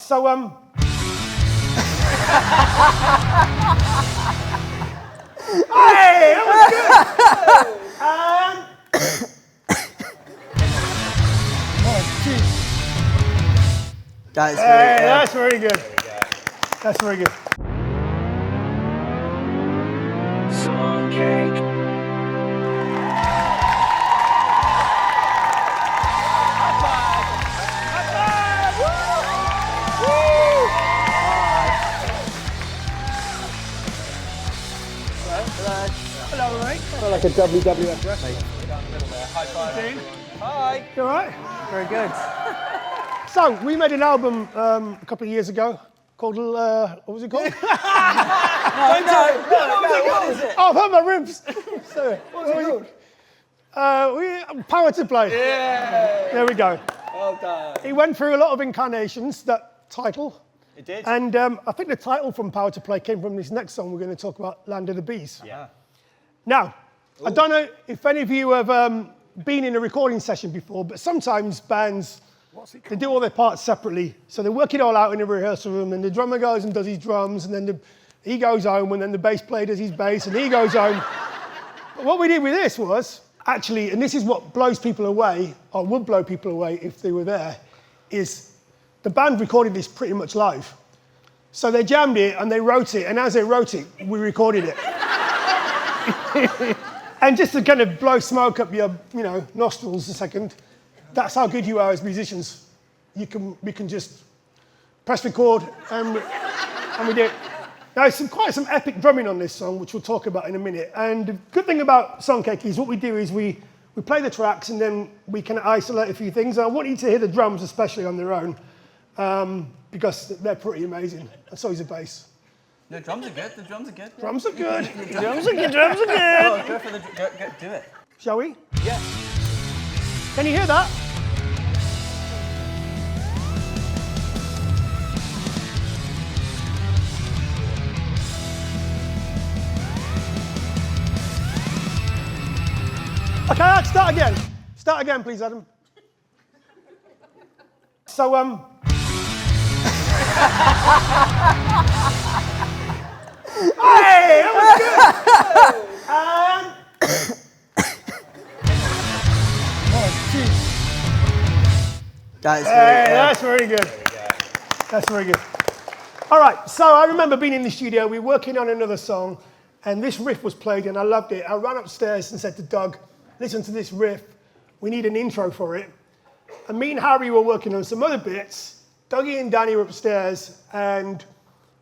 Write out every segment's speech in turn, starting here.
so hey, that was good. That's very good. That's very good. Song cake. Hello, mate. Like a WWF wrestler. High five. Hi. You all right? Very good. So we made an album a couple of years ago called what was it called? No, what is it? Oh, I've hurt my ribs. Sorry. What was it called? Power to Play. Yeah. There we go. Well done. It went through a lot of incarnations, that title. It did. And I think the title from Power to Play came from this next song we're going to talk about, Land of the Bees. Yeah. Now, I don't know if any of you have been in a recording session before, but sometimes bands, they do all their parts separately. So they work it all out in a rehearsal room, and the drummer goes and does his drums, and then he goes home, and then the bass player does his bass, and he goes home. But what we did with this was, actually, and this is what blows people away, or would blow people away if they were there, is the band recorded this pretty much live. So they jammed it, and they wrote it, and as they wrote it, we recorded it. And just to kind of blow smoke up your, nostrils a second, that's how good you are as musicians. We can just press record, and we did. Now, there's quite some epic drumming on this song, which we'll talk about in a minute. And the good thing about Songcake is what we do is we play the tracks, and then we can isolate a few things. And I want you to hear the drums, especially on their own, because they're pretty amazing. And so is the bass. The drums are good. Drums are good. Drums are good. Drums are good. Oh, go for the do it. Shall we? Yeah. Can you hear that? Okay, start again. Start again, please, Adam. So, hey, that was good. That's very good. That's very good. All right, so I remember being in the studio, we were working on another song, and this riff was played, and I loved it. I ran upstairs and said to Doug, listen to this riff, we need an intro for it. And me and Harry were working on some other bits. Dougie and Danny were upstairs and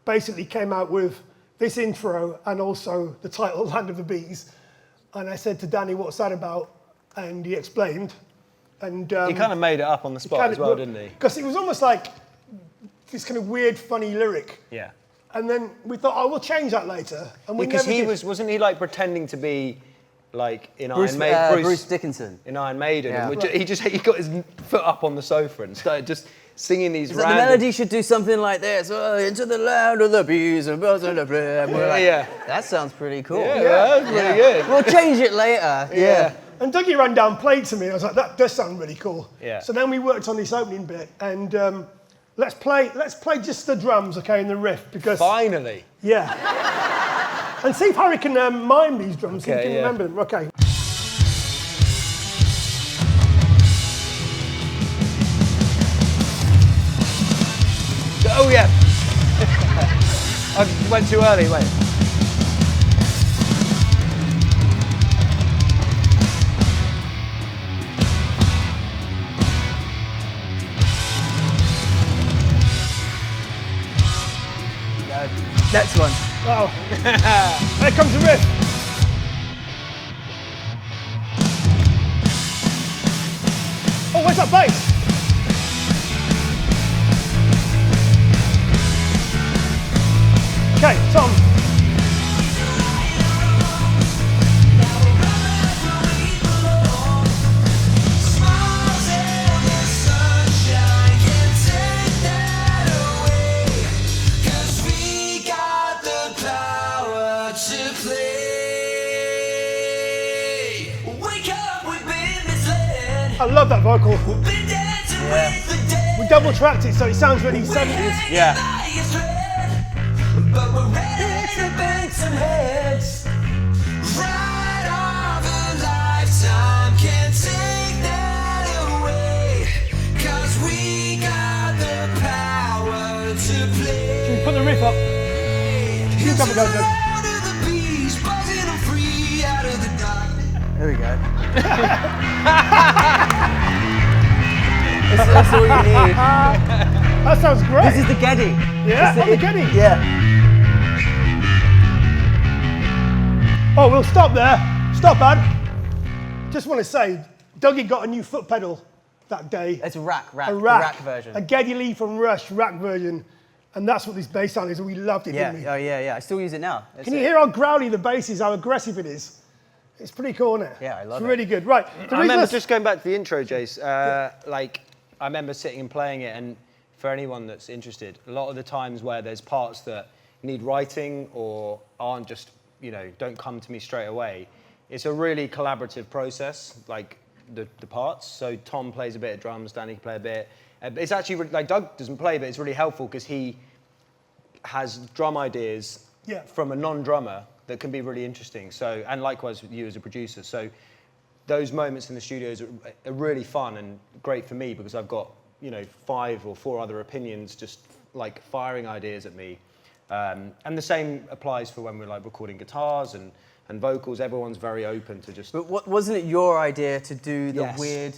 basically came out with this intro and also the title, Land of the Bees. And I said to Danny, what's that about? And he explained. And He kind of made it up on the spot as well, didn't he? Because it was almost like this kind of weird, funny lyric. Yeah. And then we thought, oh, we'll change that later. And we Because never did. wasn't he like pretending to be like in Iron Maiden? Bruce Dickinson. In Iron Maiden. Yeah. And he got his foot up on the sofa and started just singing these The random... melody should do something like this. Oh, into the land of the bees and birds and the bread. We're like, Yeah. that sounds pretty cool. Yeah, that was really good. We'll change it later. Yeah. And Dougie ran down, played to me, and I was like, that does sound really cool. Yeah. So then we worked on this opening bit, and let's play just the drums, okay, and the riff, because... Finally. Yeah. And see if Harry can mime these drums, see if he Okay, can yeah. remember them. Okay. Oh, yeah. I went too early, wait. Next one. Oh. There comes the riff. Oh, where's that bass? Okay, Tom. I love that vocal. We we double tracked it so it sounds really 70s. Yeah. But we're ready to bang some heads. Right off a lifetime, can't take that away. 'Cause we got the power to play. Should we put the riff up? You come and go, Doug. There we go. that's all you need. That sounds great. This is the Geddy. Yeah, the Geddy. Yeah. Oh, we'll stop there. Stop, Ad. Just want to say, Dougie got a new foot pedal that day. It's a rack The rack version. A Geddy Lee from Rush rack version. And that's what this bass sound is, and we loved it, Yeah, didn't we? oh yeah. I still use it now. Can you hear how growly the bass is, how aggressive it is? It's pretty cool, isn't it? Yeah, I love it's it. really good. Right. I remember just going back to the intro, Jace. Like, I remember sitting and playing it, and for anyone that's interested, a lot of the times where there's parts that need writing or aren't just, you know, don't come to me straight away, it's a really collaborative process, like the parts. So Tom plays a bit of drums, Danny can play a bit. It's actually, like, Doug doesn't play, but it's really helpful because he has drum ideas from a non-drummer that can be really interesting. So, and likewise with you as a producer. So those moments in the studios are really fun and great for me because I've got, you know, 5 or 4 other opinions just like firing ideas at me. And the same applies for when we're like recording guitars and vocals. Everyone's very open to just... But wasn't it your idea to do the Yes. weird...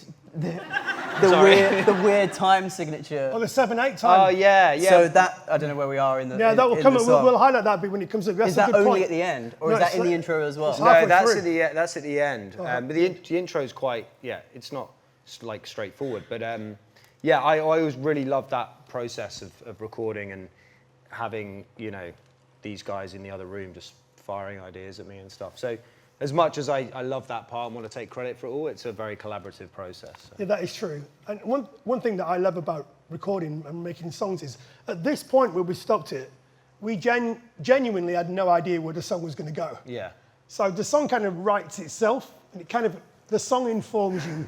Sorry. the weird time signature? Oh, the 7/8 time. Oh, yeah. So that, I don't know where we are in the Yeah, that will come. in the song. We'll highlight that bit when it comes up. That's Is a that good only point. at the end? Or No, is that it's in the like- intro as well? it's No, halfway that's through. that's at the end. But the intro is quite, it's not like straightforward. But yeah, I always really loved that process of recording and having, you know, these guys in the other room just firing ideas at me and stuff. So as much as I love that part and want to take credit for it all, it's a very collaborative process. So. Yeah, that is true. And one thing that I love about recording and making songs is, at this point where we stopped it, we genuinely had no idea where the song was going to go. Yeah. So the song kind of writes itself, and the song informs you.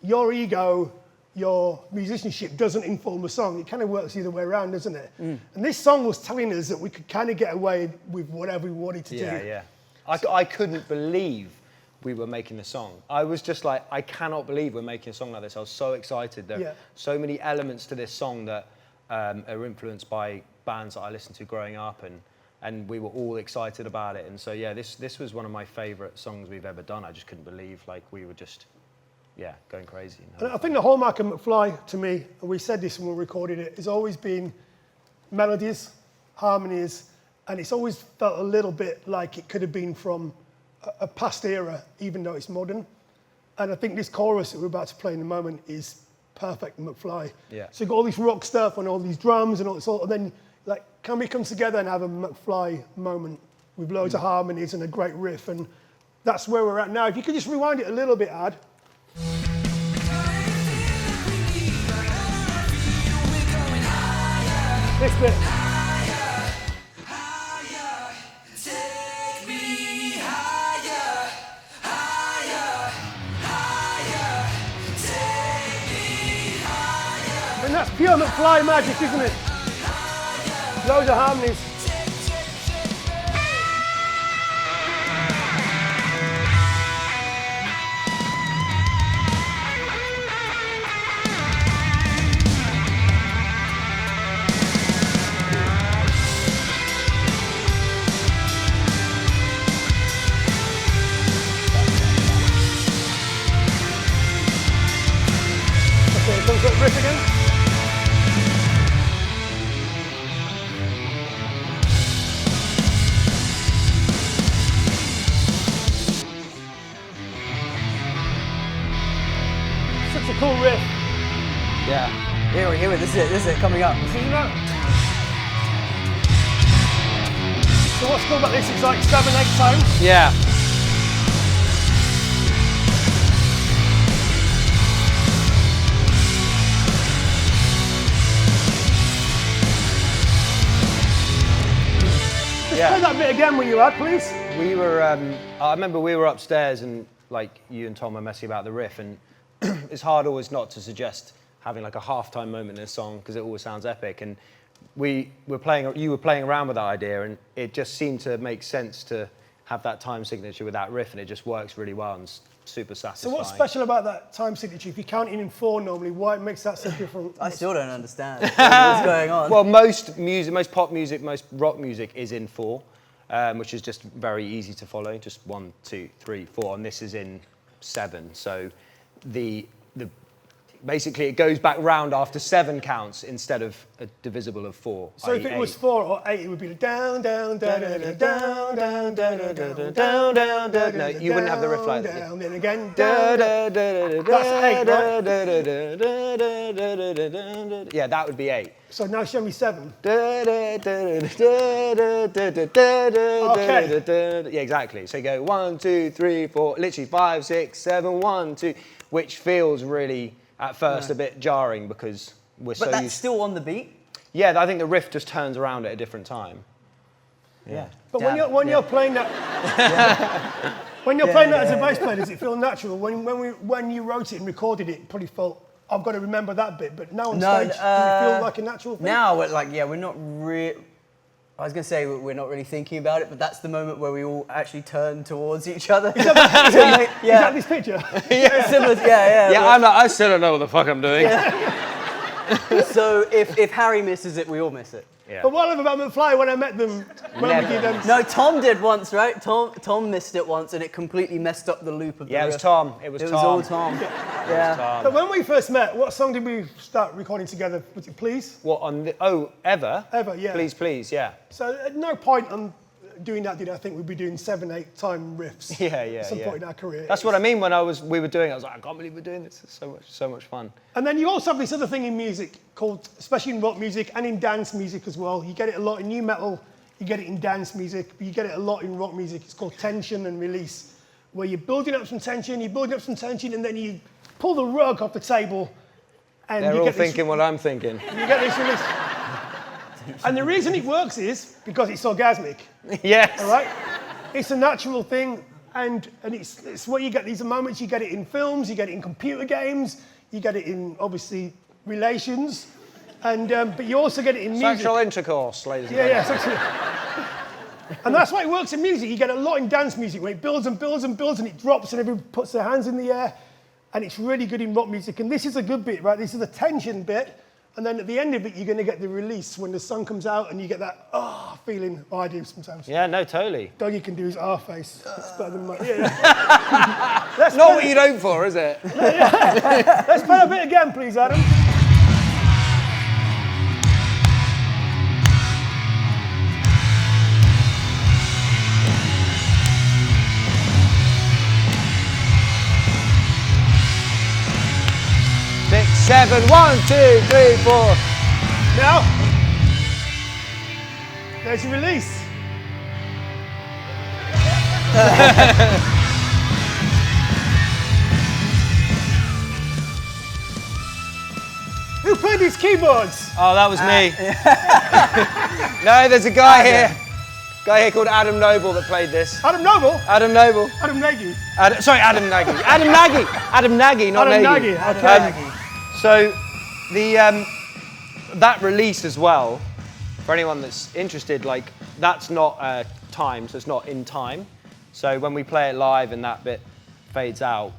Your ego, your musicianship doesn't inform the song. It kind of works the other way around, doesn't it? And this song was telling us that we could kind of get away with whatever we wanted to do. Yeah. I couldn't believe we were making the song. I was just like, I cannot believe we're making a song like this. I was so excited. There are so many elements to this song that are influenced by bands that I listened to growing up, and we were all excited about it. And so, yeah, this was one of my favorite songs we've ever done. I just couldn't believe, like, we were just, going crazy. And I think the hallmark of McFly, to me, and we said this when we recorded it, has always been melodies, harmonies, and it's always felt a little bit like it could have been from a past era, even though it's modern. And I think this chorus that we're about to play in a moment is perfect McFly. Yeah. So you've got all this rock stuff and all these drums and all this, and then, like, can we come together and have a McFly moment with loads of harmonies and a great riff? And that's where we're at now. If you could just rewind it a little bit, Ad. This bit. And that's pure McFly magic, isn't it? Loads of harmonies. Okay, comes that riff again. Such a cool riff. Yeah. Here we, this is it, coming up. See that? So what's cool about this is like 7/8 tones. Yeah. Just play that bit again when you add, please. We were, I remember we were upstairs and like you and Tom were messing about the riff, and it's hard always not to suggest having like a halftime moment in a song because it always sounds epic. And you were playing around with that idea, and it just seemed to make sense to have that time signature with that riff, and it just works really well and it's super satisfying. So what's special about that time signature? If you're counting in 4 normally, why it makes that so different? I still don't understand what's going on. Well, most pop music, most rock music is in 4, which is just very easy to follow. Just 1, 2, 3, 4, and this is in 7. So basically it goes back round after 7 counts instead of a divisible of 4. So if it was 4 or 8, it would be down, down, down, down, down, down, down, down, down, down. No, you wouldn't have the riff like that. Down, then again, down. That's 8, right? Yeah, that would be 8. So now show me 7. Yeah, exactly. So you go 1, 2, 3, 4, literally 5, 6, 7, 1, 2, which feels really at first a bit jarring because we're so But that's used. still on the beat? Yeah, I think the riff just turns around at a different time. Yeah. But when you're playing that, when you're playing that as a bass player, does it feel natural? When you wrote it and recorded it, probably felt I've got to remember that bit. But now on stage, does it feel like a natural thing? Now we're like, we're not really. I was going to say we're not really thinking about it, but that's the moment where we all actually turn towards each other. Is that this picture? Similar, yeah. I still don't know what the fuck I'm doing. So if Harry misses it, we all miss it. Yeah. But what I love about McFly, when I met them, when we did them... No, Tom did once, right? Tom missed it once, and it completely messed up the loop of the Yeah, it was riff. Tom. It was all Tom. Yeah. But when we first met, what song did we start recording together? Was it Please? What on the? Oh, ever? Ever, yeah. Please, yeah. So at no point on doing that did I think we'd be doing 7, 8 time riffs. Yeah. At some point in our career. That's what I mean when we were doing it. I was like, I can't believe we're doing this. It's so much fun. And then you also have this other thing in music called, especially in rock music and in dance music as well. You get it a lot in new metal, you get it in dance music, but you get it a lot in rock music. It's called tension and release, where you're building up some tension, and then you pull the rug off the table, and They're you all get thinking what I'm thinking. you get this release. And the reason it works is because it's orgasmic. Yes. All right? It's a natural thing, and it's what you get. These are moments, you get it in films, you get it in computer games, you get it in, obviously, relations, and but you also get it in music. Sexual intercourse, ladies and gentlemen. Yeah, sexual. And that's why it works in music. You get a lot in dance music, where it builds and builds and builds, and it drops, and everyone puts their hands in the air, and it's really good in rock music. And this is a good bit, right? This is the tension bit. And then at the end of it, you're going to get the release when the song comes out and you get that feeling. Oh, I do sometimes. Yeah, no, totally. Dougie can do his face. It's better than mine. That's not what you'd hope for, is it? Let's play a bit again, please, Adam. Six, 7, 1, 2, 3, 4. Now, there's your release. Who played these keyboards? Oh, that was me. No, there's a guy here called Adam Noble that played this. Adam Noble? Adam Noble. Adam Nagy. Adam Nagy. Adam Nagy. Adam Nagy, not Adam Nagy. Nagy. Okay. So that release as well, for anyone that's interested, like that's not timed, so it's not in time. So when we play it live and that bit fades out,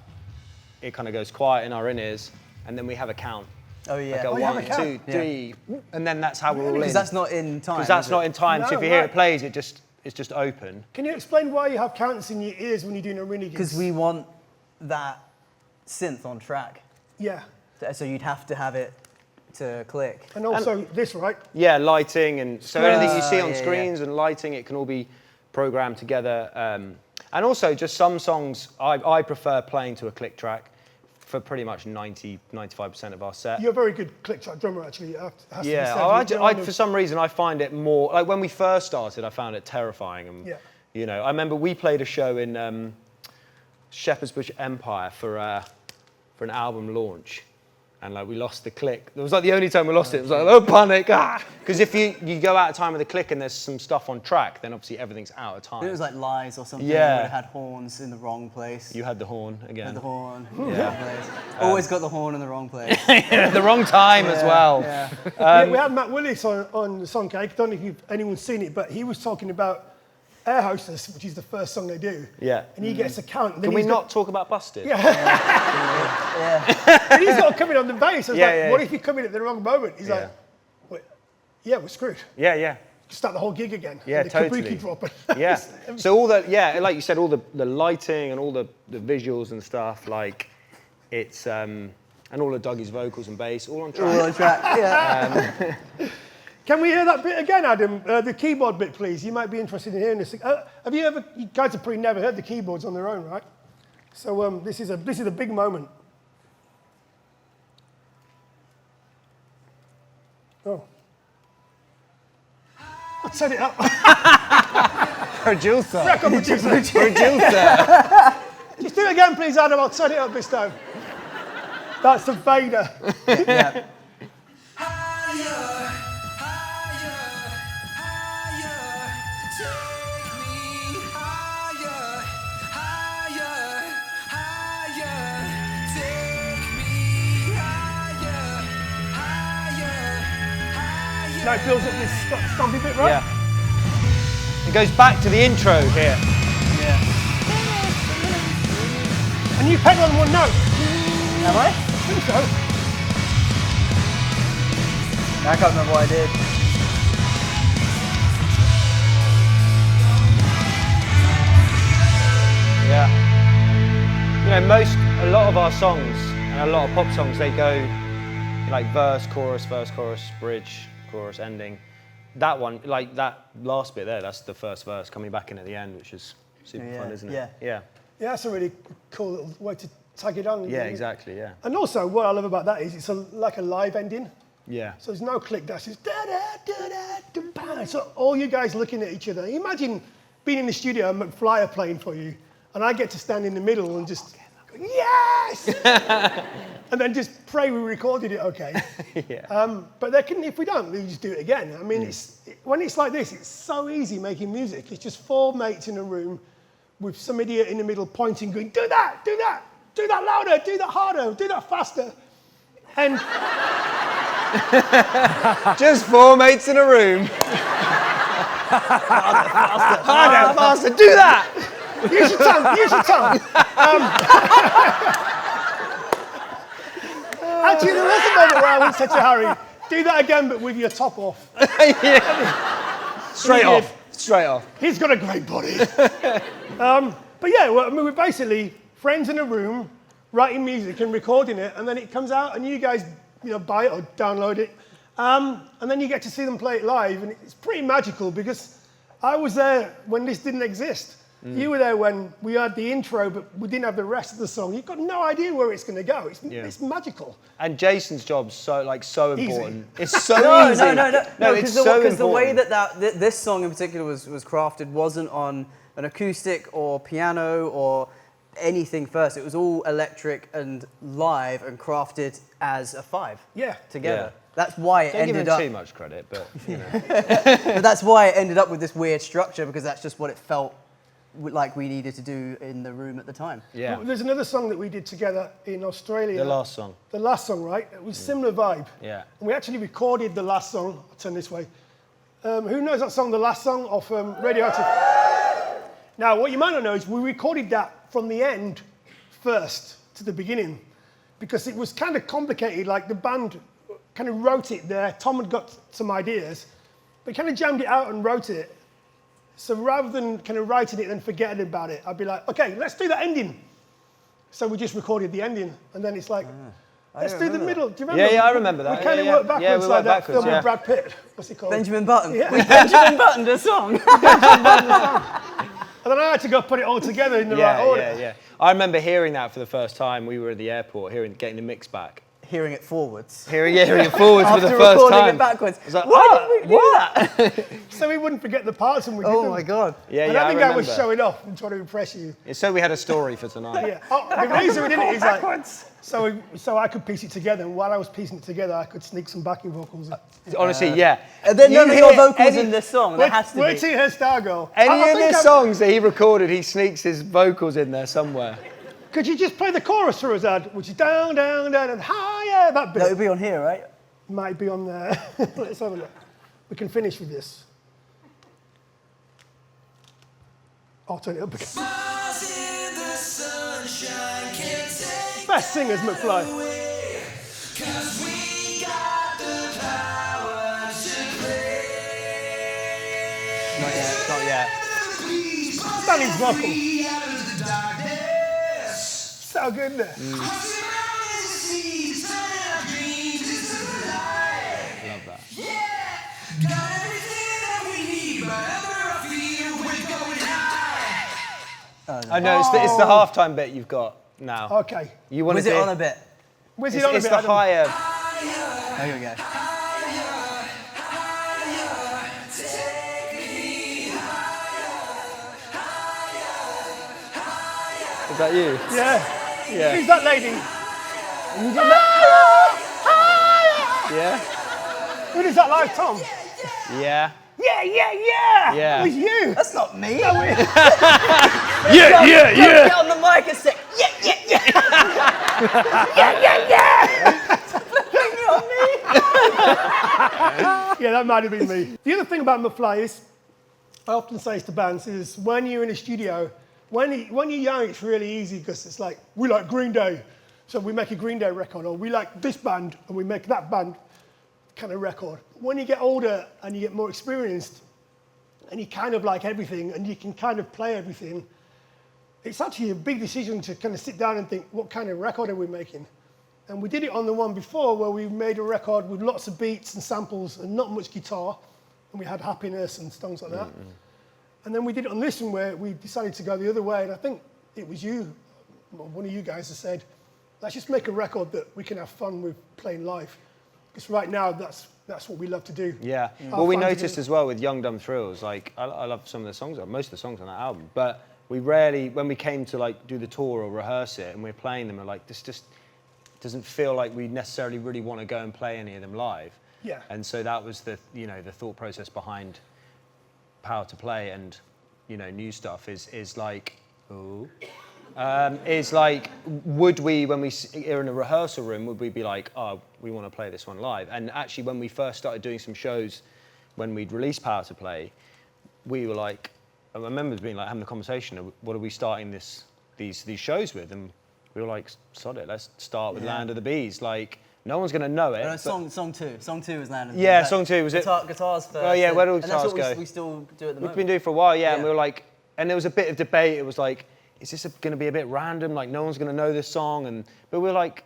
it kind of goes quiet in our in-ears, and then we have a count. Oh yeah. Like a you have 1, a count? 2, 3, and then that's how we're all in. Because that's not in time. Because that's is not it? in time. So No, if you hear right. it plays, it's just open. Can you explain why you have counts in your ears when you're doing a really Because we want that synth on track. Yeah. So you'd have to have it to click. And also this, right? Yeah, lighting, and so anything you see on yeah, screens and lighting, it can all be programmed together. And also, just some songs I prefer playing to a click track for pretty much 95% of our set. You're a very good click track drummer, actually. It has to be Yeah, said. for some reason I find it more, like when we first started, I found it terrifying. And, Yeah. you know, I remember we played a show in Shepherd's Bush Empire for an album launch. and like we lost the click. It was like the only time we lost it. It was like, oh, panic, Because if you go out of time with the click and there's some stuff on track, then obviously everything's out of time. It was like Lies or something. Yeah. Where it had horns in the wrong place. You had the horn again. Had the horn. Yeah. Always got the horn in the wrong place. The wrong time as well. Yeah. We had Matt Willis on the song Cake. I don't know if anyone's seen it, but he was talking about Air Hostess, which is the first song they do. Yeah. And he gets a count. And Can we not talk about Busted? Yeah. And he's not coming on the bass. I was like, what if you come in at the wrong moment? He's like, wait, we're screwed. Yeah. Start the whole gig again. Yeah, and the totally. kabuki dropping. Yeah. So all like you said, all the lighting and all the visuals and stuff, like it's and all of Dougie's vocals and bass, all on track. All on track. Yeah. Can we hear that bit again, Adam? The keyboard bit, please. You might be interested in hearing this. You guys have probably never heard the keyboards on their own, right? So this is a big moment. Oh. Let's set it up. Producer. Record producer. Just do it again, please, Adam. I'll set it up this time. That's the Vader. Yeah. Now it builds up this stompy bit, right? Yeah. It goes back to the intro here. Yeah. And you pedal on one note. Am I? I think so. I can't remember what I did. Yeah. You know, a lot of our songs and a lot of pop songs, they go like verse, chorus, bridge, chorus, ending. That one, like that last bit there, that's the first verse coming back in at the end, which is super fun, isn't it? Yeah. Yeah, that's a really cool little way to tag it on. Yeah, exactly, yeah. And also, what I love about that is it's like a live ending. Yeah. So there's no click, that's just da-da-da-da-da-da. So all you guys looking at each other. Imagine being in the studio and McFly are playing for you, and I get to stand in the middle and just go, yes! And then just pray we recorded it okay. Yeah. But if we don't, we just do it again. I mean, when it's like this, it's so easy making music. It's just four mates in a room with some idiot in the middle pointing, going, do that, do that, do that louder, do that harder, do that faster. And just four mates in a room. Harder, faster, do that! use your tongue, use your tongue. Actually, there was a moment where I once said to Harry, do that again, but with your top off. Yeah. Straight off. He's got a great body. But yeah, I mean, we're basically friends in a room, writing music and recording it, and then it comes out, and you guys, buy it or download it, and then you get to see them play it live, and it's pretty magical because I was there when this didn't exist. You were there when we had the intro, but we didn't have the rest of the song. You've got no idea where it's going to go. It's magical. And Jason's job's so important. Easy. It's so easy. No, it's so important. Because the way that this song in particular was crafted wasn't on an acoustic or piano or anything first. It was all electric and live and crafted as a five. Together. Yeah. That's why it Don't give ended him up. too much credit, but But that's why it ended up with this weird structure, because that's just what it felt like we needed to do in the room at the time. yeah. There's another song that we did together in Australia. The last song. The last song, right? It was similar vibe. Yeah. And we actually recorded the last song. I'll turn this way. Who knows that song, The Last Song, off Radioactive? Now, what you might not know is we recorded that from the end first to the beginning, because it was kind of complicated. Like the band kind of wrote it there. Tom had got some ideas, but kind of jammed it out and wrote it. So rather than kind of writing it and forgetting about it, I'd be like, okay, let's do the ending. So we just recorded the ending, and then it's like, let's do the middle. Do you remember? Yeah, I remember that. We kind of Yeah, worked yeah. backwards Yeah, we like worked that backwards, film yeah. with Brad Pitt. What's it called? Benjamin Button. Yeah. We Benjamin Buttoned a song. And then I had to go put it all together in the right order. Yeah. I remember hearing that for the first time. We were at the airport, getting the mix back. hearing it forwards. Hearing it forwards for the After first recording time. it backwards. I was like, Why did we do that? So we wouldn't forget the parts when we did Oh them. my God. Yeah, I yeah, don't think I was remember. showing off and trying to impress you. So we had a story for tonight. Yeah. Oh, the reason we did it is like, so I could piece it together, and while I was piecing it together, I could sneak some backing vocals in. Honestly, yeah. And then You none of your hear vocals any- in this song. There has to Wait be. till you hear Stargirl. Any I of think the I'm- songs that he recorded, he sneaks his vocals in there somewhere. Could you just play the chorus for us, Ad, which is down, down, down, and higher, that bit. That would be on here, right? Might be on there. Let's have a look. We can finish with this. I'll turn it up again. Smiles in the sunshine can't take Best singers, McFly. away, 'cause we got the power to play. Not yet. Not yet. Please, Danny's vocal. me out of the darkness. So good there. Crossing mountains and seas, turning our dreams into the light. Love that. Yeah, got everything that we need, but under our feet we're going high. I know, it's the halftime bit you've got now. Okay. You want Was to it do on a bit? Where's It's, it on a it's bit, the Adam? higher. Oh, here we go. Is that you? Yeah. Yeah. Who's that lady? Yeah. Who does that like, Tom? Yeah. Yeah, yeah, yeah. Yeah. It was you. That's not me. Yeah, yeah, Get on the mic and say, yeah, yeah, yeah. Yeah, that might have been me. The other thing about McFly is, I often say to bands, is when you're in a studio, when you're young, it's really easy because it's like, we like Green Day, so we make a Green Day record, or we like this band, and we make that band kind of record. When you get older and you get more experienced, and you kind of like everything, and you can kind of play everything, it's actually a big decision to kind of sit down and think, what kind of record are we making? And we did it on the one before where we made a record with lots of beats and samples and not much guitar, and we had happiness and songs like that. And then we did it on this one where we decided to go the other way, and I think it was you, or one of you guys, that said, let's just make a record that we can have fun with playing live. Because right now, that's what we love to do. Yeah. Have Well, we fun noticed together. as well with Young Dumb Thrills, like, I love some of the songs, most of the songs on that album, but we rarely, when we came to like do the tour or rehearse it and we're playing them, we're like, this just doesn't feel like we necessarily really want to go and play any of them live. Yeah. And so that was the thought process behind Power to Play and, new stuff is like, is like, would we, when we are in a rehearsal room, would we be like, oh, we want to play this one live? And actually, when we first started doing some shows, when we'd released Power to Play, we were like, I remember being like having a conversation, what are we starting these shows with? And we were like, sod it, let's start with Land of the Bees. Like, no one's going to know it. No, but- song two. Song two is Land of the Yeah, Bees. song two, was it? Guitars first. Oh, yeah, where do and guitars that's what go? we still do at the We've moment. been doing for a while, yeah, and Yeah. we were like, and there was a bit of debate. It was like, is this going to be a bit random? Like, no one's going to know this song, but we were like,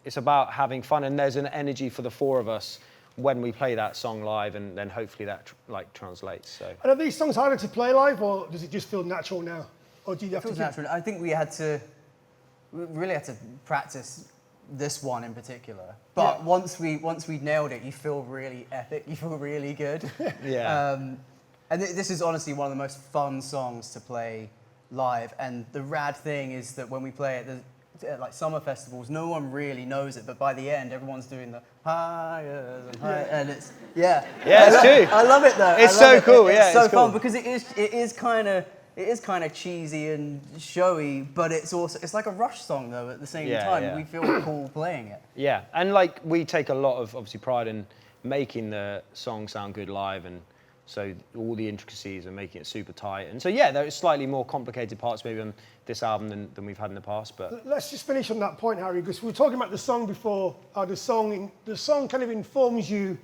it's about having fun, and there's an energy for the four of us when we play that song live, and then hopefully that translates. So And are these songs harder to play live, or does it just feel natural now? Or do you have to Feels keep... natural. I think we really had to practice this one in particular. But Yeah. once we nailed it, you feel really epic. You feel really good. yeah, And this is honestly one of the most fun songs to play live. And the rad thing is that when we play it, at like summer festivals, no one really knows it, but by the end, everyone's doing the higher and higher, and it's Yeah, it's true. I love it though. It's I love so it. cool, It's yeah, so it's cool. fun because it is kind of cheesy and showy, but it's like a Rush song though. At the same Yeah, time, yeah. we feel cool playing it. yeah, and like we take a lot of obviously pride in making the song sound good live, and so all the intricacies and making it super tight. And so yeah, there are slightly more complicated parts maybe on this album than we've had in the past, but Let's just finish on that point, Harry, because we were talking about the song before. The song kind of informs you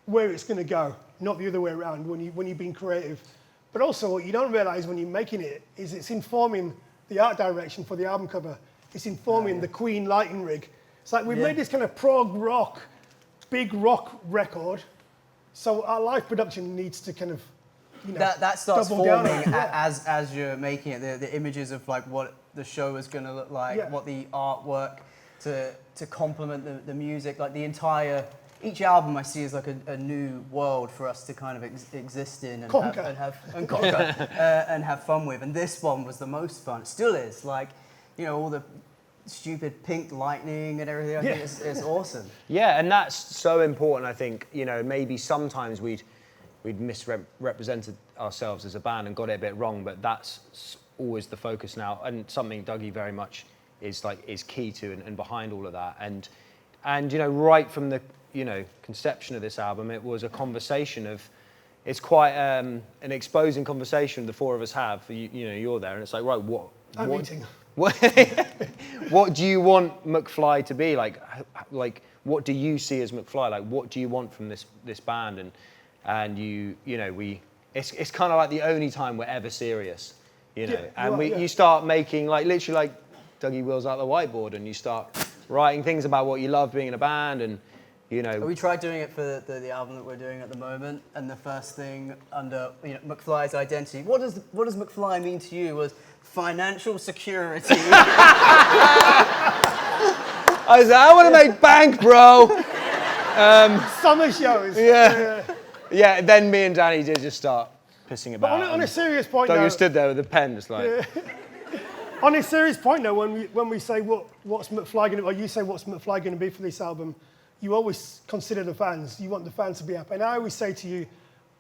where it's going to go, not the other way around when you've been creative. But also, what you don't realise when you're making it is it's informing the art direction for the album cover. It's informing the Queen lighting rig. It's like we've made this kind of prog rock, big rock record. So our live production needs to kind of, That starts double down forming on it. Yeah. as you're making it. The images of like what the show is going to look like, Yeah. what the artwork to complement the music. Like each album I see is like a new world for us to kind of exist in and have fun with. And this one was the most fun. It still is. Like, you know, all the stupid pink lightning and everything. I think it's awesome. Yeah, and that's so important. I think, you know, maybe sometimes we'd misrepresented ourselves as a band and got it a bit wrong, but that's always the focus now, and something Dougie very much is key to and behind all of that. And you know, right from the conception of this album, it was a conversation of, it's quite an exposing conversation the four of us have. You know, you're there, and it's like, right, what do you want McFly to be like? What do you see as McFly? Like, what do you want from this band? And it's kind of like the only time we're ever serious, you know. You start making literally like Dougie wheels out the whiteboard, and you start writing things about what you love being in a band, and you know. We tried doing it for the album that we're doing at the moment, and the first thing under McFly's identity. What does McFly mean to you? Was financial security. I was like, I want to make bank, bro. Summer shows. Yeah. Then me and Danny did just start pissing about. But on a serious point, Dougie stood there with a pen, just like. Yeah. On a serious point, though, when we say what's McFly going to, or you say what's McFly going to be for this album, you always consider the fans. You want the fans to be happy. And I always say to you,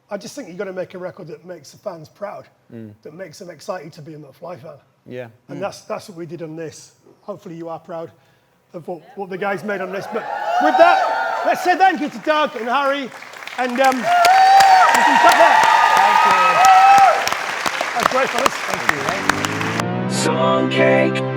I just think you've got to make a record that makes the fans proud, that makes them excited to be a McFly fan. Yeah. And that's what we did on this. Hopefully you are proud of what the guys made on this. But with that, let's say thank you to Doug and Harry, and we can cut there. Thank you. That's great, fellas. Thank you. Song cake.